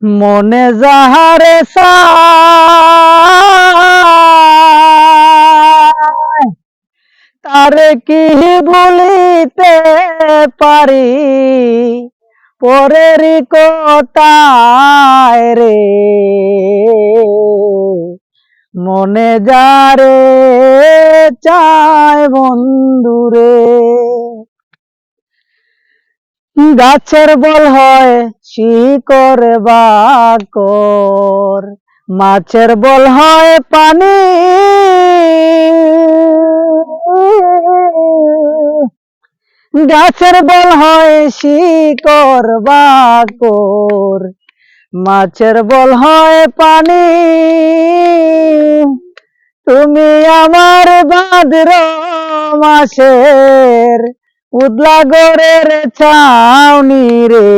মনে যাহারে চায় তারে কি ভুলিতে পারি, পরেরই কোটায় রে মনে যারে চায় বন্ধুরে। গাছের বল হয় শিকড়ে বাকর, মাছের বল হয় পানি, গাছের বল হয় শিকড় বাকর, মাছের বল হয় পানি। তুমি আমার ভাদ্র মাসের উদলা গড়ের ছাউনি রে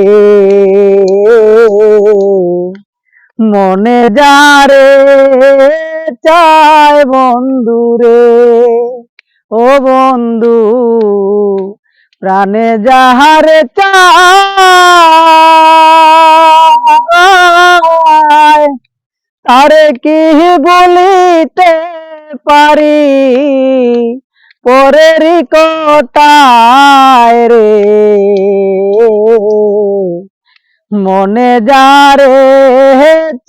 মনে যারে চায় বন্ধুরে। ও বন্ধু প্রাণে যাহারে চায় তারে কি বলিতে পারি, পরেরই কোটায় রে মনে যারে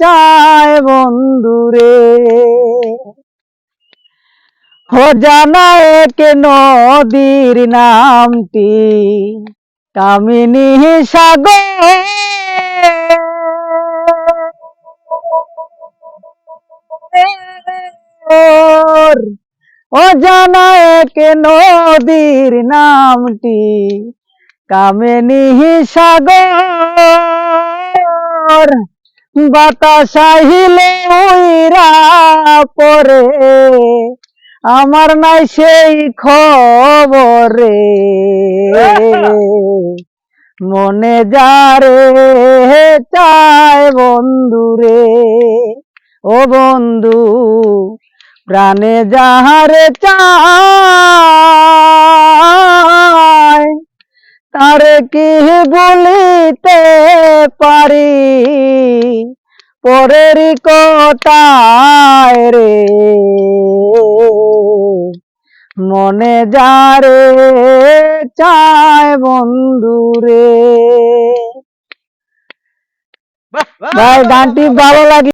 চায় বন্ধুরে। ও জানা এক নদীর নামটি কামিনী সাগর, অজানা এক নদীর নামটি কামিনী সাগর। বাতাস আহিলে উইরা পরে আমার নাই সেই খবরে মনে যারে চায় বন্ধুরে। ও বন্ধু প্রাণে যাহারে চায় তারে কি বলিতে পারি, পরেরই কোটায় রে মনে যারে চায় বন্ধুরে। ভাই গানটি ভালো লাগে।